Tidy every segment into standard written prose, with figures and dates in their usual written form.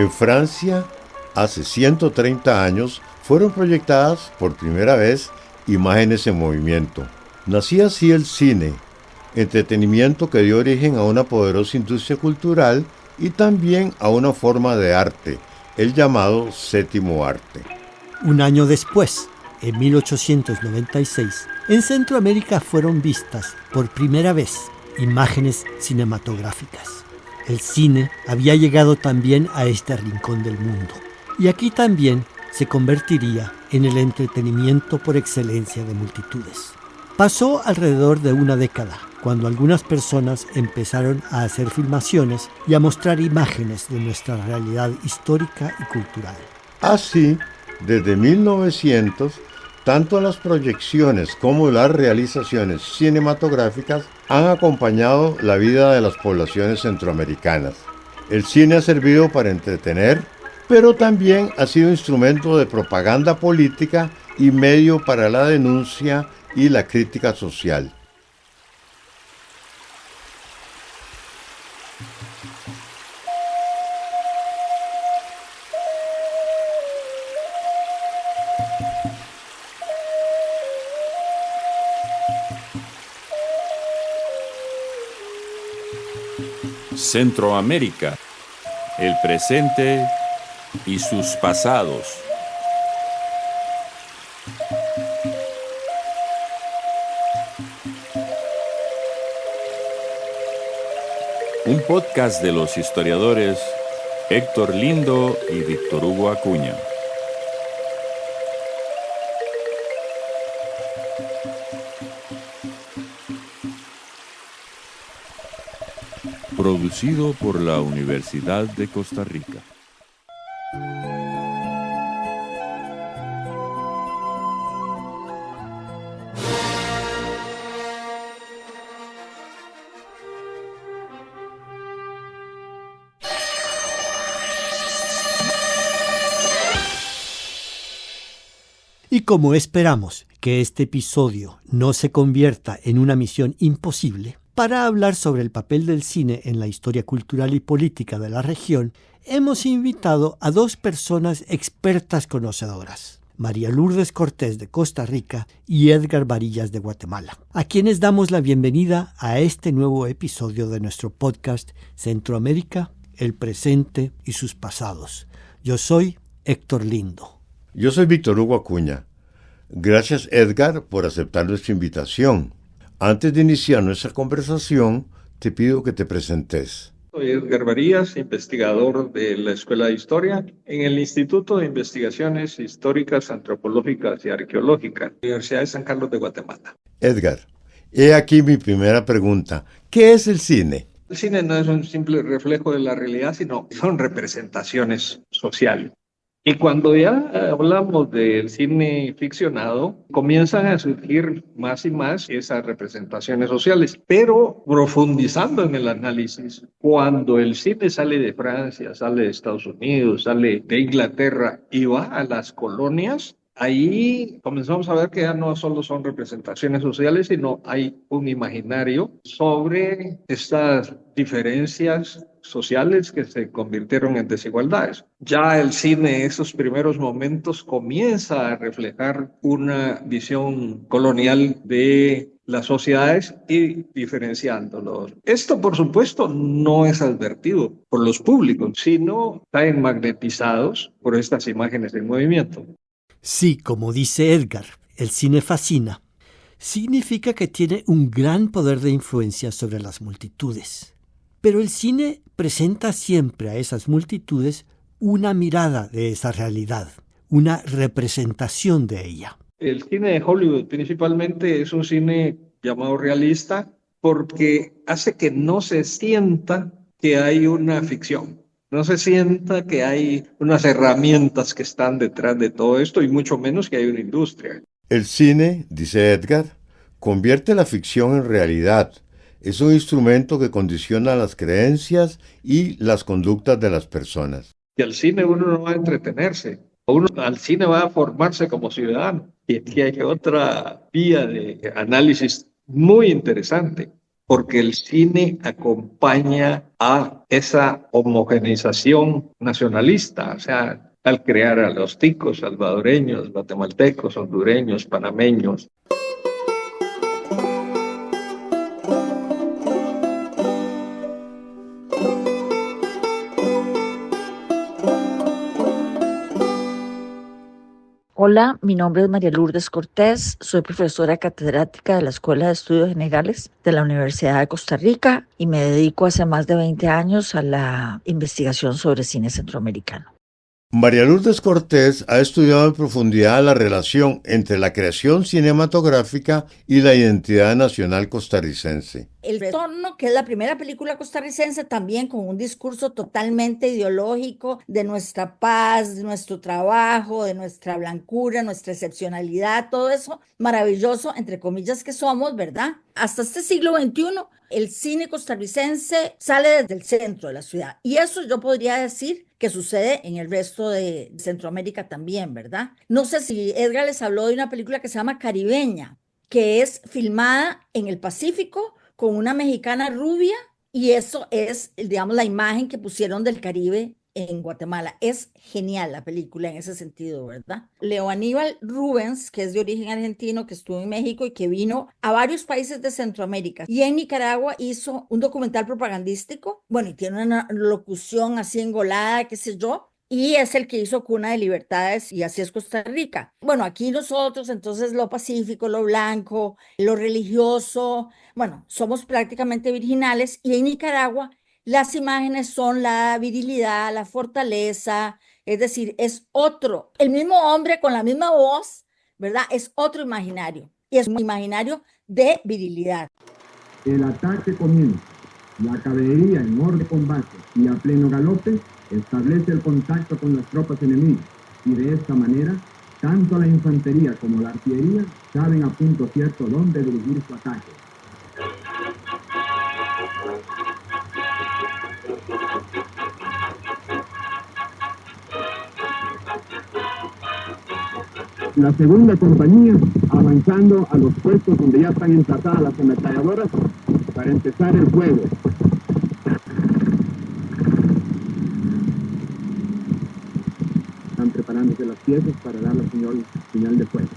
En Francia, hace 130 años, fueron proyectadas por primera vez imágenes en movimiento. Nacía así el cine, entretenimiento que dio origen a una poderosa industria cultural y también a una forma de arte, el llamado séptimo arte. Un año después, en 1896, en Centroamérica fueron vistas por primera vez imágenes cinematográficas. El cine había llegado también a este rincón del mundo, y aquí también se convertiría en el entretenimiento por excelencia de multitudes. Pasó alrededor de una década, cuando algunas personas empezaron a hacer filmaciones y a mostrar imágenes de nuestra realidad histórica y cultural. Así, desde 1900, tanto las proyecciones como las realizaciones cinematográficas han acompañado la vida de las poblaciones centroamericanas. El cine ha servido para entretener, pero también ha sido instrumento de propaganda política y medio para la denuncia y la crítica social. Centroamérica, el presente y sus pasados. Un podcast de los historiadores Héctor Lindo y Víctor Hugo Acuña. Producido por la Universidad de Costa Rica. Y como esperamos que este episodio no se convierta en una misión imposible, para hablar sobre el papel del cine en la historia cultural y política de la región, hemos invitado a dos personas expertas conocedoras, María Lourdes Cortés de Costa Rica y Edgar Varillas de Guatemala, a quienes damos la bienvenida a este nuevo episodio de nuestro podcast Centroamérica, el presente y sus pasados. Yo soy Héctor Lindo. Yo soy Víctor Hugo Acuña. Gracias, Edgar, por aceptar nuestra invitación. Antes de iniciar nuestra conversación, te pido que te presentes. Soy Edgar Varillas, investigador de la Escuela de Historia en el Instituto de Investigaciones Históricas, Antropológicas y Arqueológicas, Universidad de San Carlos de Guatemala. Edgar, he aquí mi primera pregunta. ¿Qué es el cine? El cine no es un simple reflejo de la realidad, sino son representaciones sociales. Y cuando ya hablamos del cine ficcionado, comienzan a surgir más y más esas representaciones sociales, pero profundizando en el análisis, cuando el cine sale de Francia, sale de Estados Unidos, sale de Inglaterra y va a las colonias, ahí comenzamos a ver que ya no solo son representaciones sociales, sino hay un imaginario sobre estas diferencias sociales que se convirtieron en desigualdades. Ya el cine en esos primeros momentos comienza a reflejar una visión colonial de las sociedades y diferenciándolos. Esto, por supuesto, no es advertido por los públicos, sino están magnetizados por estas imágenes en movimiento. Sí, como dice Edgar, el cine fascina. Significa que tiene un gran poder de influencia sobre las multitudes. Pero el cine presenta siempre a esas multitudes una mirada de esa realidad, una representación de ella. El cine de Hollywood principalmente es un cine llamado realista porque hace que no se sienta que hay una ficción, no se sienta que hay unas herramientas que están detrás de todo esto y mucho menos que hay una industria. El cine, dice Edgar, convierte la ficción en realidad. Es un instrumento que condiciona las creencias y las conductas de las personas. Y al cine uno no va a entretenerse, uno al cine va a formarse como ciudadano. Y aquí hay otra vía de análisis muy interesante. porque el cine acompaña a esa homogeneización nacionalista, o sea, al crear a los ticos salvadoreños, guatemaltecos, hondureños, panameños. Hola, mi nombre es María Lourdes Cortés, soy profesora catedrática de la Escuela de Estudios Generales de la Universidad de Costa Rica y me dedico hace más de 20 años a la investigación sobre cine centroamericano. María Lourdes Cortés ha estudiado en profundidad la relación entre la creación cinematográfica y la identidad nacional costarricense. El Retorno, que es la primera película costarricense, también con un discurso totalmente ideológico de nuestra paz, de nuestro trabajo, de nuestra blancura, nuestra excepcionalidad, todo eso maravilloso, entre comillas, que somos, ¿verdad? Hasta este siglo XXI, el cine costarricense sale desde el centro de la ciudad. Y eso yo podría decir que sucede en el resto de Centroamérica también, ¿verdad? No sé si Edgar les habló de una película que se llama Caribeña, que es filmada en el Pacífico, con una mexicana rubia, y eso es, digamos, la imagen que pusieron del Caribe en Guatemala. Es genial la película en ese sentido, ¿verdad? Leo Aníbal Rubens, que es de origen argentino, que estuvo en México y que vino a varios países de Centroamérica. Y en Nicaragua hizo un documental propagandístico, bueno, y tiene una locución así engolada, qué sé yo, y es el que hizo Cuna de Libertades, y así es Costa Rica. Bueno, aquí nosotros, entonces, lo pacífico, lo blanco, lo religioso, bueno, somos prácticamente virginales, y en Nicaragua las imágenes son la virilidad, la fortaleza, es decir, es otro, el mismo hombre con la misma voz, ¿verdad? Es otro imaginario, y es un imaginario de virilidad. El ataque comienza. La caballería en orden de combate y a pleno galope establece el contacto con las tropas enemigas, y de esta manera, tanto la infantería como la artillería saben a punto cierto dónde dirigir su ataque. La segunda compañía avanzando a los puestos donde ya están emplazadas las ametralladoras para empezar el fuego. Están preparándose las piezas para dar la señal de fuego.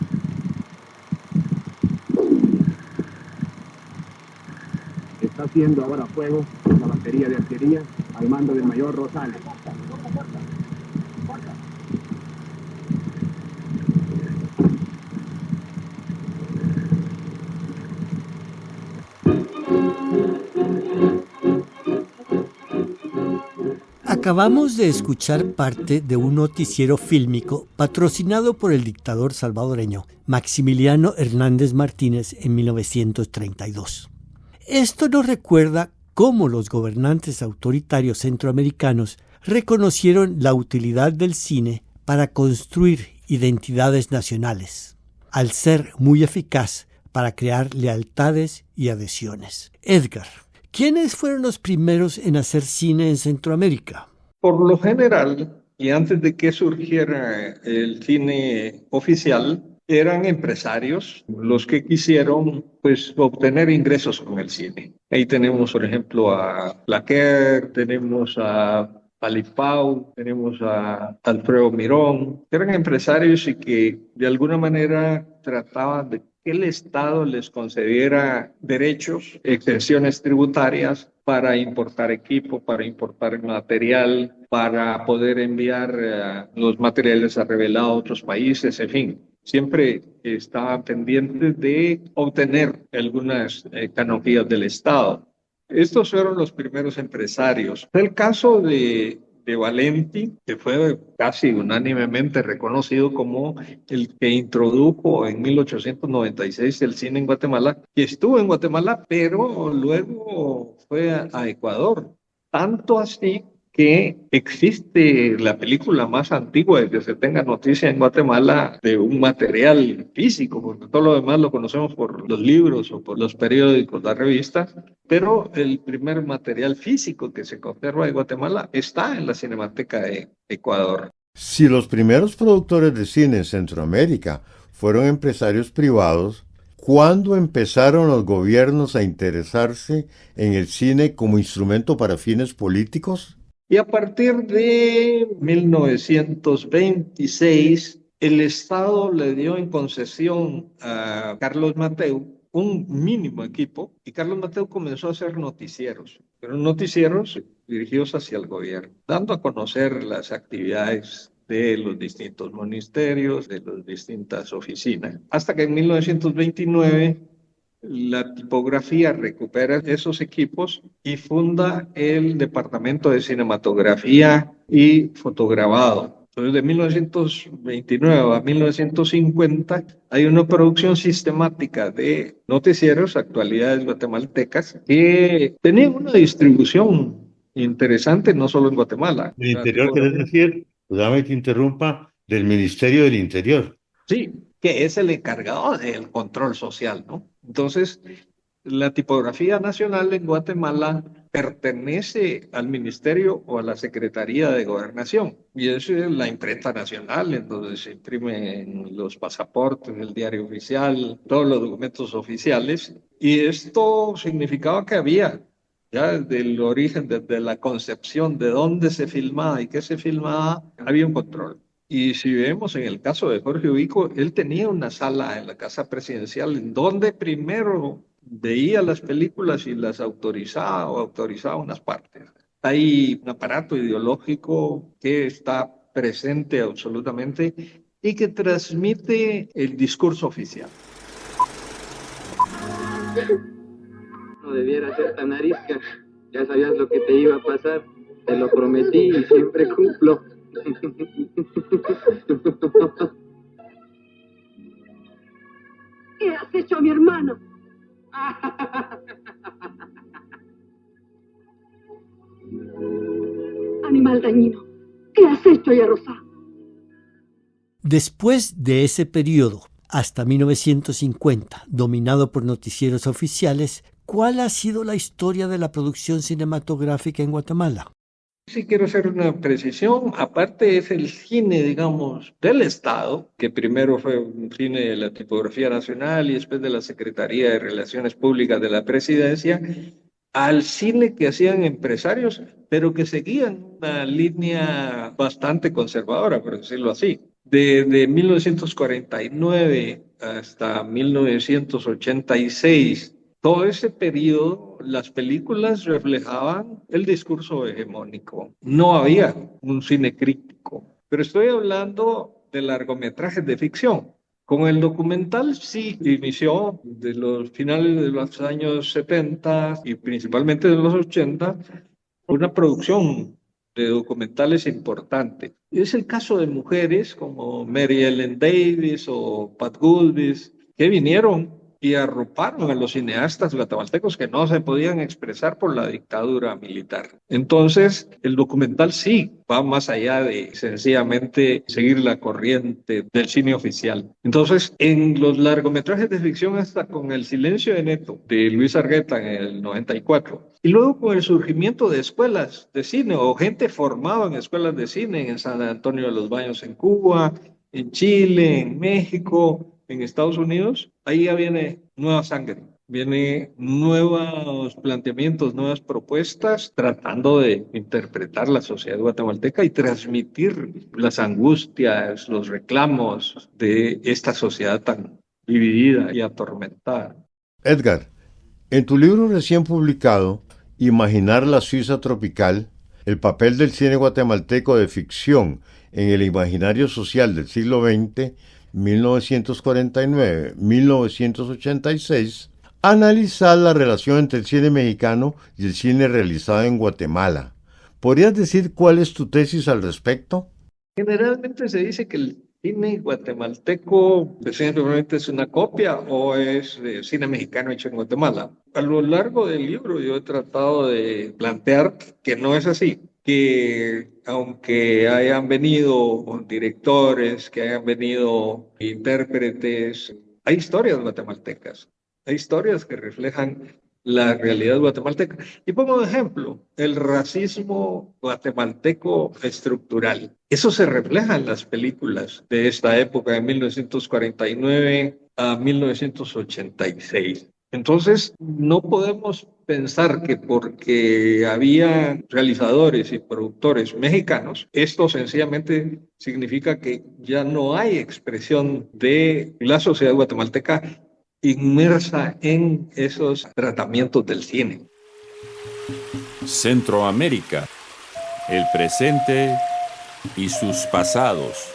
Está haciendo ahora fuego la batería de artillería al mando del mayor Rosales. Acabamos de escuchar parte de un noticiero fílmico patrocinado por el dictador salvadoreño Maximiliano Hernández Martínez en 1932. Esto nos recuerda cómo los gobernantes autoritarios centroamericanos reconocieron la utilidad del cine para construir identidades nacionales, al ser muy eficaz para crear lealtades y adhesiones. Edgar, ¿quiénes fueron los primeros en hacer cine en Centroamérica? Por lo general, y antes de que surgiera el cine oficial, eran empresarios los que quisieron, pues, obtener ingresos con el cine. Ahí tenemos, por ejemplo, a Laquer, tenemos a Alipau, tenemos a Alfredo Mirón, que eran empresarios y que de alguna manera trataban de que el Estado les concediera derechos, exenciones tributarias para importar equipo, para importar material, para poder enviar los materiales a revelar a otros países, en fin. Siempre estaban pendientes de obtener algunas canonjías del Estado. Estos fueron los primeros empresarios. El caso de Valenti, que fue casi unánimemente reconocido como el que introdujo en 1896 el cine en Guatemala, que estuvo en Guatemala, pero luego fue a Ecuador. Tanto así que existe la película más antigua de que se tenga noticia en Guatemala de un material físico, porque todo lo demás lo conocemos por los libros o por los periódicos, las revistas, pero el primer material físico que se conserva de Guatemala está en la Cinemateca de Ecuador. Si los primeros productores de cine en Centroamérica fueron empresarios privados, ¿Cuándo empezaron los gobiernos a interesarse en el cine como instrumento para fines políticos? Y a partir de 1926, el Estado le dio en concesión a Carlos Mateu un mínimo equipo y Carlos Mateu comenzó a hacer noticieros, pero noticieros dirigidos hacia el gobierno, dando a conocer las actividades de los distintos ministerios, de las distintas oficinas, hasta que en 1929 la tipografía recupera esos equipos y funda el Departamento de Cinematografía y Fotograbado. Entonces, de 1929 a 1950 hay una producción sistemática de noticieros, actualidades guatemaltecas, que tenían una distribución interesante, no solo en Guatemala. El interior, ¿querés decir? Dame que interrumpa, del Ministerio del Interior. Sí, que es el encargado del control social, ¿no? Entonces, la tipografía nacional en Guatemala pertenece al Ministerio o a la Secretaría de Gobernación. Y es la imprenta nacional en donde se imprimen los pasaportes, el diario oficial, todos los documentos oficiales. Y esto significaba que había, ya desde el origen, desde la concepción de dónde se filmaba y qué se filmaba, había un control. Y si vemos en el caso de Jorge Ubico, él tenía una sala en la Casa Presidencial en donde primero veía las películas y las autorizaba o autorizaba unas partes. Hay un aparato ideológico que está presente absolutamente y que transmite el discurso oficial. No debiera ser tan arisca. Ya sabías lo que te iba a pasar. Te lo prometí y siempre cumplo. ¿Qué has hecho a mi hermano? Animal dañino, ¿qué has hecho, Yarosa? Después de ese periodo, hasta 1950, dominado por noticieros oficiales, ¿cuál ha sido la historia de la producción cinematográfica en Guatemala? Sí quiero hacer una precisión, aparte es el cine, digamos, del Estado, que primero fue un cine de la Tipografía Nacional y después de la Secretaría de Relaciones Públicas de la Presidencia, al cine que hacían empresarios, pero que seguían una línea bastante conservadora, por decirlo así. Desde 1949 hasta 1986, todo ese periodo, las películas reflejaban el discurso hegemónico. No había un cine crítico. Pero estoy hablando de largometrajes de ficción. Con el documental sí inició de los finales de los años 70 y principalmente de los 80 una producción de documentales importante. Es el caso de mujeres como Mary Ellen Davis o Pat Goulvis que vinieron y arroparon a los cineastas guatemaltecos que no se podían expresar por la dictadura militar. Entonces, el documental sí va más allá de sencillamente seguir la corriente del cine oficial. Entonces, en los largometrajes de ficción, hasta con El silencio de Neto, de Luis Argueta en el 94, y luego con el surgimiento de escuelas de cine o gente formada en escuelas de cine en San Antonio de los Baños en Cuba, en Chile, en México, en Estados Unidos, ahí ya viene nueva sangre, viene nuevos planteamientos, nuevas propuestas, tratando de interpretar la sociedad guatemalteca y transmitir las angustias, los reclamos de esta sociedad tan dividida y atormentada. Edgar, en tu libro recién publicado, Imaginar la Suiza tropical, el papel del cine guatemalteco de ficción en el imaginario social del siglo XX, 1949-1986, analizar la relación entre el cine mexicano y el cine realizado en Guatemala. ¿Podrías decir cuál es tu tesis al respecto? Generalmente se dice que el cine guatemalteco simplemente es una copia o es cine mexicano hecho en Guatemala. A lo largo del libro yo he tratado de plantear que no es así, que aunque hayan venido directores, que hayan venido intérpretes, hay historias guatemaltecas, hay historias que reflejan la realidad guatemalteca. Y pongo de ejemplo el racismo guatemalteco estructural. Eso se refleja en las películas de esta época, de 1949 a 1986. Entonces, no podemos pensar que porque había realizadores y productores mexicanos, esto sencillamente significa que ya no hay expresión de la sociedad guatemalteca inmersa en esos tratamientos del cine. Centroamérica, el presente y sus pasados.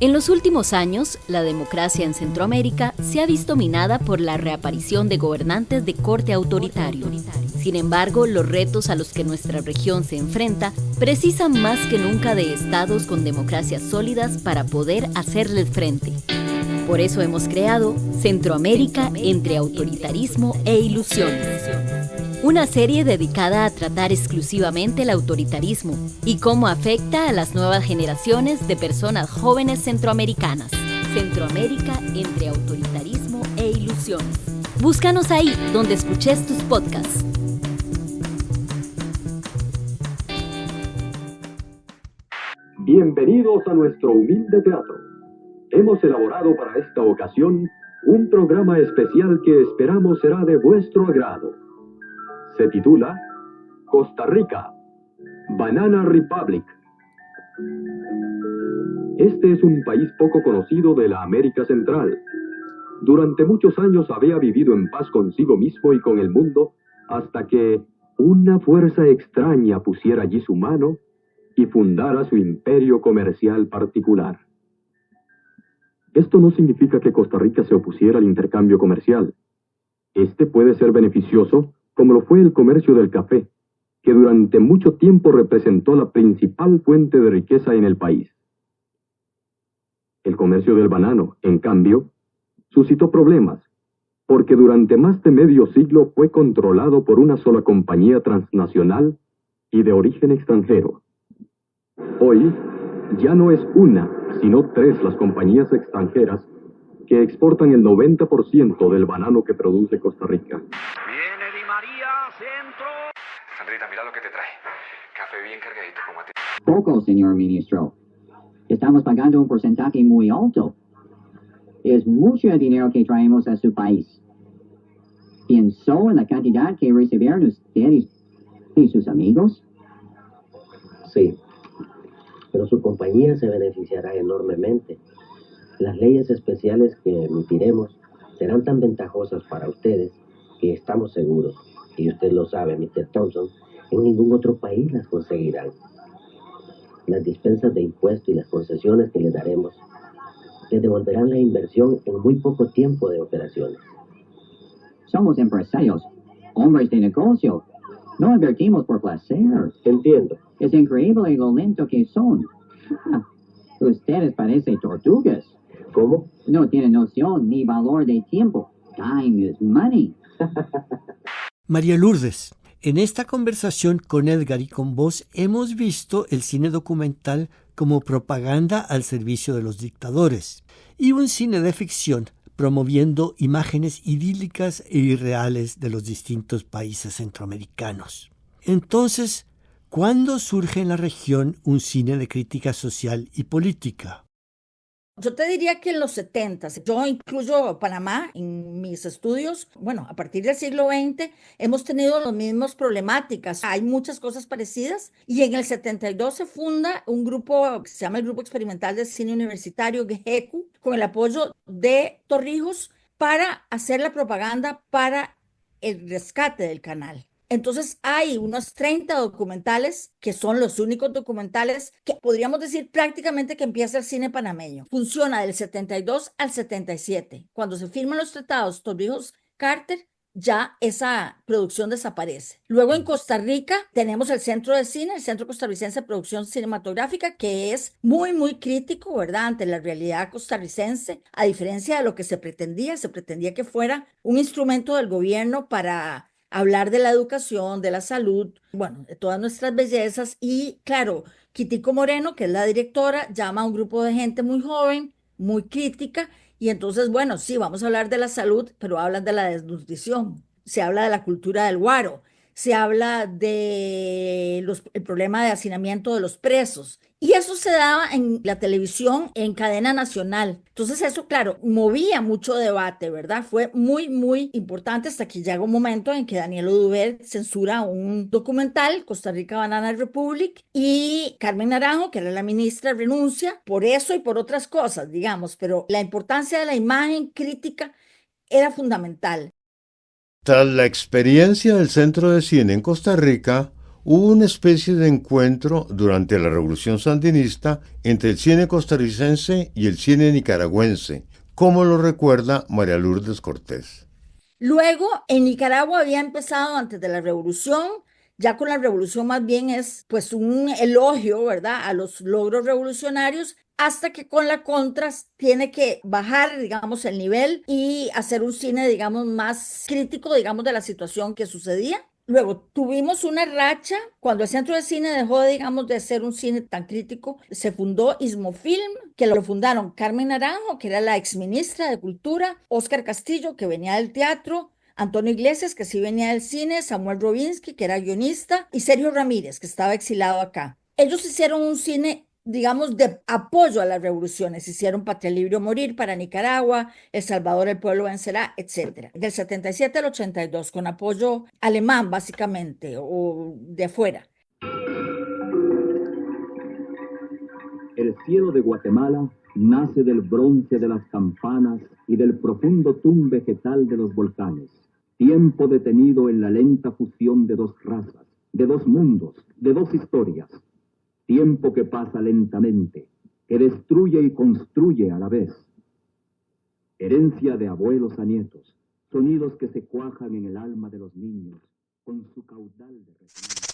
En los últimos años, la democracia en Centroamérica se ha visto minada por la reaparición de gobernantes de corte autoritario. Sin embargo, los retos a los que nuestra región se enfrenta precisan más que nunca de estados con democracias sólidas para poder hacerles frente. Por eso hemos creado Centroamérica entre autoritarismo e ilusiones. Una serie dedicada a tratar exclusivamente el autoritarismo y cómo afecta a las nuevas generaciones de personas jóvenes centroamericanas. Centroamérica entre autoritarismo e ilusiones. Búscanos ahí donde escuches tus podcasts. Bienvenidos a nuestro humilde teatro. Hemos elaborado para esta ocasión un programa especial que esperamos será de vuestro agrado. Se titula Costa Rica, Banana Republic. Este es un país poco conocido de la América Central. Durante muchos años había vivido en paz consigo mismo y con el mundo, hasta que una fuerza extraña pusiera allí su mano y fundara su imperio comercial particular. Esto no significa que Costa Rica se opusiera al intercambio comercial. Este puede ser beneficioso, como lo fue el comercio del café, que durante mucho tiempo representó la principal fuente de riqueza en el país. El comercio del banano, en cambio, suscitó problemas, porque durante más de medio siglo fue controlado por una sola compañía transnacional y de origen extranjero. Hoy, ya no es una, sino 3 las compañías extranjeras que exportan el 90% del banano que produce Costa Rica. Viene Di María, centro. Sandrita, mira lo que te trae. Café bien cargadito como a ti. Poco, señor ministro. Estamos pagando un porcentaje muy alto. Es mucho el dinero que traemos a su país. ¿Pensó en la cantidad que recibieron ustedes y sus amigos? Sí, pero su compañía se beneficiará enormemente. Las leyes especiales que emitiremos serán tan ventajosas para ustedes que estamos seguros, y usted lo sabe, Mr. Thompson, en ningún otro país las conseguirán. Las dispensas de impuestos y las concesiones que les daremos les devolverán la inversión en muy poco tiempo de operaciones. Somos empresarios, hombres de negocio. No invertimos por placer. Entiendo. Es increíble lo lento que son. Ustedes parecen tortugas. ¿Cómo? No tienen noción ni valor de tiempo. Time is money. María Lourdes, en esta conversación con Edgar y con vos hemos visto el cine documental como propaganda al servicio de los dictadores y un cine de ficción promoviendo imágenes idílicas e irreales de los distintos países centroamericanos. Entonces, ¿cuándo surge en la región un cine de crítica social y política? Yo te diría que en los 70, yo incluyo Panamá en mis estudios, bueno, a partir del siglo XX hemos tenido las mismas problemáticas, hay muchas cosas parecidas y en el 72 se funda un grupo que se llama el Grupo Experimental de Cine Universitario, GECU, con el apoyo de Torrijos para hacer la propaganda para el rescate del canal. Entonces hay unos 30 documentales que son los únicos documentales que podríamos decir prácticamente que empieza el cine panameño. Funciona del 72 al 77. Cuando se firman los tratados Torrijos-Carter, ya esa producción desaparece. Luego en Costa Rica tenemos el Centro de Cine, el Centro Costarricense de Producción Cinematográfica, que es muy, muy crítico, ¿verdad?, ante la realidad costarricense, a diferencia de lo que se pretendía que fuera un instrumento del gobierno para hablar de la educación, de la salud, bueno, de todas nuestras bellezas. Y claro, Quitico Moreno, que es la directora, llama a un grupo de gente muy joven, muy crítica, y entonces, bueno, sí, vamos a hablar de la salud, pero hablan de la desnutrición, se habla de la cultura del guaro, se habla de el problema de hacinamiento de los presos. Y eso se daba en la televisión, en cadena nacional. Entonces eso, claro, movía mucho debate, ¿verdad? Fue muy, muy importante hasta que llega un momento en que Daniel Oduber censura un documental, Costa Rica Banana Republic, y Carmen Naranjo, que era la ministra, renuncia por eso y por otras cosas, digamos, pero la importancia de la imagen crítica era fundamental. Tras la experiencia del Centro de Cine en Costa Rica, hubo una especie de encuentro durante la Revolución Sandinista entre el cine costarricense y el cine nicaragüense, como lo recuerda María Lourdes Cortés. Luego, en Nicaragua había empezado antes de la Revolución, ya con la Revolución más bien es pues un elogio, ¿verdad?, a los logros revolucionarios, hasta que con la Contras tiene que bajar, digamos, el nivel y hacer un cine, digamos, más crítico, digamos, de la situación que sucedía. Luego tuvimos una racha, cuando el Centro de Cine dejó, digamos, de ser un cine tan crítico, se fundó Ismofilm, que lo fundaron Carmen Naranjo, que era la exministra de Cultura, Óscar Castillo, que venía del teatro, Antonio Iglesias, que sí venía del cine, Samuel Robinsky, que era guionista, y Sergio Ramírez, que estaba exilado acá. Ellos hicieron un cine, digamos, de apoyo a las revoluciones. Hicieron Patria Libre o Morir para Nicaragua, El Salvador, el pueblo vencerá, etc. Del 77 al 82, con apoyo alemán, básicamente, o de afuera. El cielo de Guatemala nace del bronce de las campanas y del profundo tum vegetal de los volcanes. Tiempo detenido en la lenta fusión de dos razas, de dos mundos, de dos historias. Tiempo que pasa lentamente, que destruye y construye a la vez. Herencia de abuelos a nietos, sonidos que se cuajan en el alma de los niños, con su caudal de resonancia.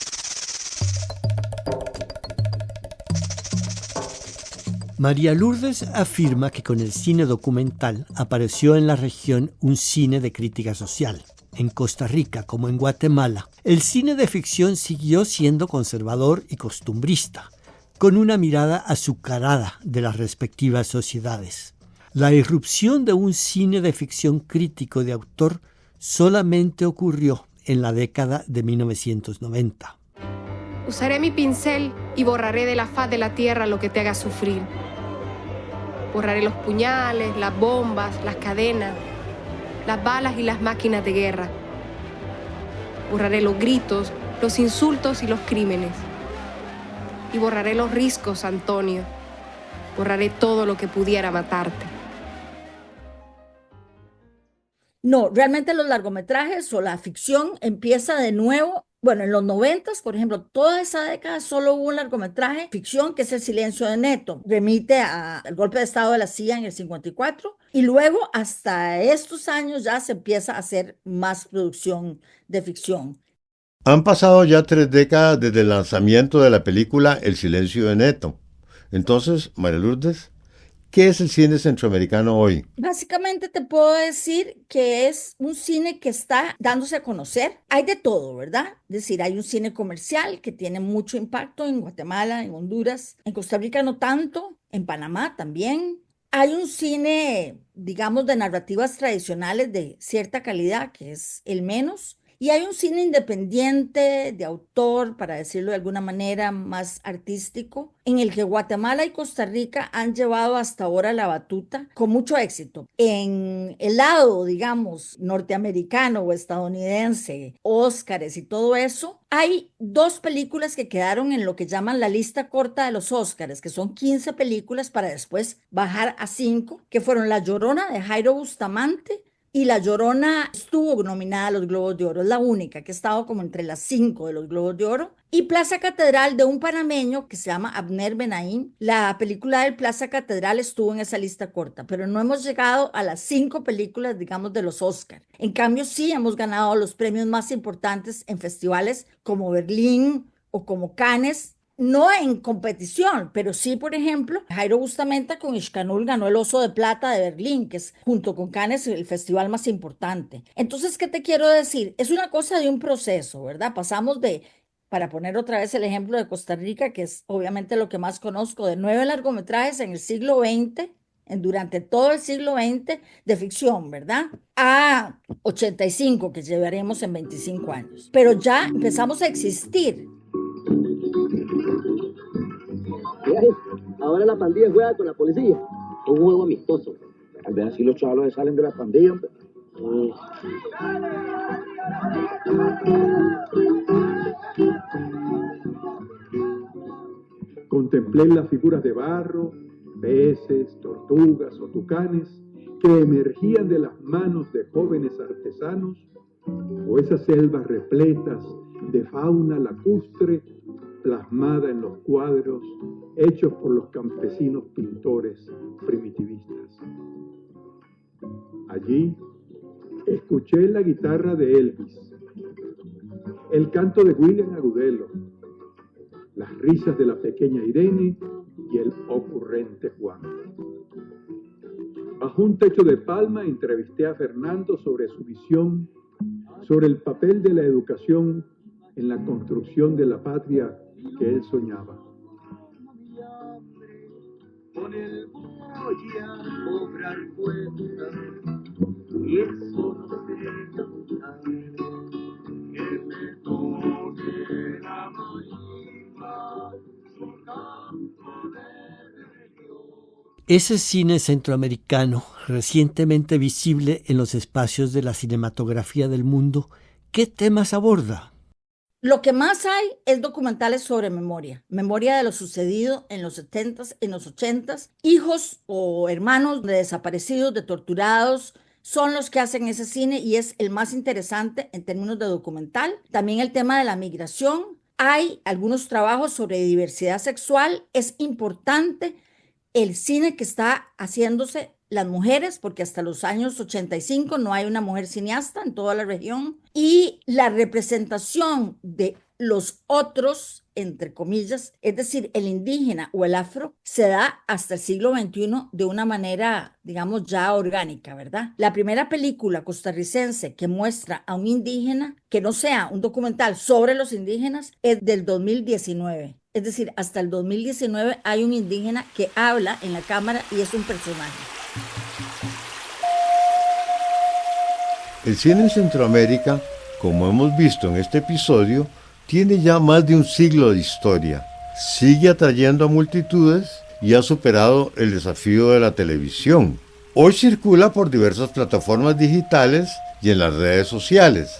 María Lourdes afirma que con el cine documental apareció en la región un cine de crítica social. En Costa Rica, como en Guatemala, el cine de ficción siguió siendo conservador y costumbrista, con una mirada azucarada de las respectivas sociedades. La irrupción de un cine de ficción crítico de autor solamente ocurrió en la década de 1990. Usaré mi pincel y borraré de la faz de la tierra lo que te haga sufrir. Borraré los puñales, las bombas, las cadenas, las balas y las máquinas de guerra. Borraré los gritos, los insultos y los crímenes. Y borraré los riscos, Antonio. Borraré todo lo que pudiera matarte. No, realmente los largometrajes o la ficción empieza de nuevo. Bueno, en los 90s, por ejemplo, toda esa década solo hubo un largometraje ficción que es El silencio de Neto. Remite al golpe de estado de la CIA en el 54 y luego hasta estos años ya se empieza a hacer más producción de ficción. Han pasado ya 3 décadas desde el lanzamiento de la película El silencio de Neto. Entonces, María Lourdes, ¿qué es el cine centroamericano hoy? Básicamente te puedo decir que es un cine que está dándose a conocer. Hay de todo, ¿verdad? Es decir, hay un cine comercial que tiene mucho impacto en Guatemala, en Honduras, en Costa Rica no tanto, en Panamá también. Hay un cine, digamos, de narrativas tradicionales de cierta calidad, que es el menos. Y hay un cine independiente, de autor, para decirlo de alguna manera, más artístico, en el que Guatemala y Costa Rica han llevado hasta ahora la batuta con mucho éxito. En el lado, digamos, norteamericano o estadounidense, Óscares y todo eso, hay 2 películas que quedaron en lo que llaman la lista corta de los Óscares, que son 15 películas para después bajar a 5, que fueron La Llorona de Jairo Bustamante, y La Llorona estuvo nominada a los Globos de Oro, es la única que ha estado como entre las 5 de los Globos de Oro. Y Plaza Catedral de un panameño que se llama Abner Benaín. La película del Plaza Catedral estuvo en esa lista corta, pero no hemos llegado a las 5 películas, digamos, de los Oscar. En cambio, sí hemos ganado los premios más importantes en festivales como Berlín o como Cannes. No en competición, pero sí, por ejemplo, Jairo Bustamante con Ishkanul ganó el Oso de Plata de Berlín, que es junto con Cannes el festival más importante. Entonces, ¿qué te quiero decir? Es una cosa de un proceso, ¿verdad? Pasamos para poner otra vez el ejemplo de Costa Rica, que es obviamente lo que más conozco, de 9 largometrajes en el siglo XX durante todo el siglo XX de ficción, ¿verdad? A 85 que llevaremos en 25 años. Pero ya empezamos a existir. Ahora la pandilla juega con la policía. Un juego amistoso. Al ver así los chavales salen de la pandilla, hombre. Contemplé las figuras de barro, peces, tortugas o tucanes que emergían de las manos de jóvenes artesanos, o esas selvas repletas de fauna lacustre plasmada en los cuadros hechos por los campesinos pintores primitivistas. Allí escuché la guitarra de Elvis, el canto de William Agudelo, las risas de la pequeña Irene y el ocurrente Juan. Bajo un techo de palma entrevisté a Fernando sobre su visión sobre el papel de la educación en la construcción de la patria que él soñaba. Con él voy a cobrar cuenta y eso no sé que me toque la marimba su canto de religión. Ese cine centroamericano, recientemente visible en los espacios de la cinematografía del mundo, ¿qué temas aborda? Lo que más hay es documentales sobre memoria de lo sucedido en los 70s, en los 80s. Hijos o hermanos de desaparecidos, de torturados, son los que hacen ese cine y es el más interesante en términos de documental. También el tema de la migración. Hay algunos trabajos sobre diversidad sexual. Es importante el cine que está haciéndose las mujeres, porque hasta los años 85 no hay una mujer cineasta en toda la región, y la representación de los otros, entre comillas, es decir, el indígena o el afro, se da hasta el siglo XXI de una manera, digamos, ya orgánica, ¿verdad? La primera película costarricense que muestra a un indígena, que no sea un documental sobre los indígenas, es del 2019. Es decir, hasta el 2019 hay un indígena que habla en la cámara y es un personaje. El cine en Centroamérica, como hemos visto en este episodio, tiene ya más de un siglo de historia. Sigue atrayendo a multitudes y ha superado el desafío de la televisión. Hoy circula por diversas plataformas digitales y en las redes sociales.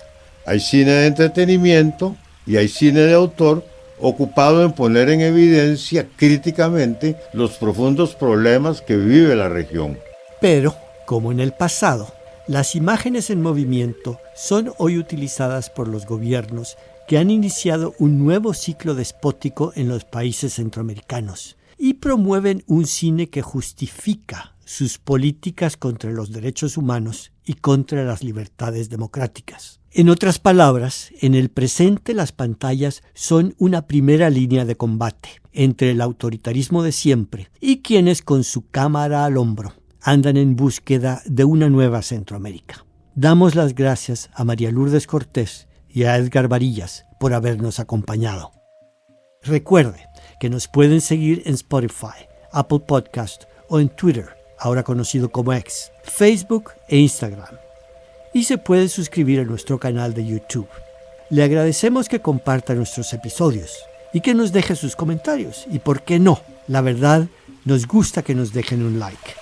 Hay cine de entretenimiento y hay cine de autor ocupado en poner en evidencia críticamente los profundos problemas que vive la región. Pero, como en el pasado, las imágenes en movimiento son hoy utilizadas por los gobiernos que han iniciado un nuevo ciclo despótico en los países centroamericanos y promueven un cine que justifica sus políticas contra los derechos humanos y contra las libertades democráticas. En otras palabras, en el presente las pantallas son una primera línea de combate entre el autoritarismo de siempre y quienes con su cámara al hombro andan en búsqueda de una nueva Centroamérica. Damos las gracias a María Lourdes Cortés y a Edgar Varillas por habernos acompañado. Recuerde que nos pueden seguir en Spotify, Apple Podcast o en Twitter, ahora conocido como X, Facebook e Instagram. Y se puede suscribir a nuestro canal de YouTube. Le agradecemos que comparta nuestros episodios y que nos deje sus comentarios. Y por qué no, la verdad, nos gusta que nos dejen un like.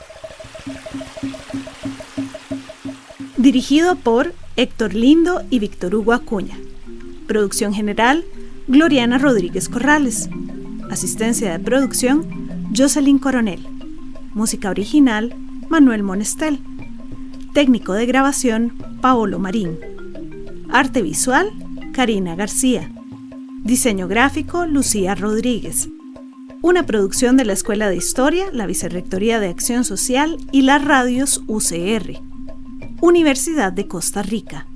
Dirigido por Héctor Lindo y Víctor Hugo Acuña. Producción general, Gloriana Rodríguez Corrales. Asistencia de producción, Jocelyn Coronel. Música original, Manuel Monestel. Técnico de grabación, Paolo Marín. Arte visual, Karina García. Diseño gráfico, Lucía Rodríguez. Una producción de la Escuela de Historia, la Vicerrectoría de Acción Social y las radios UCR. Universidad de Costa Rica.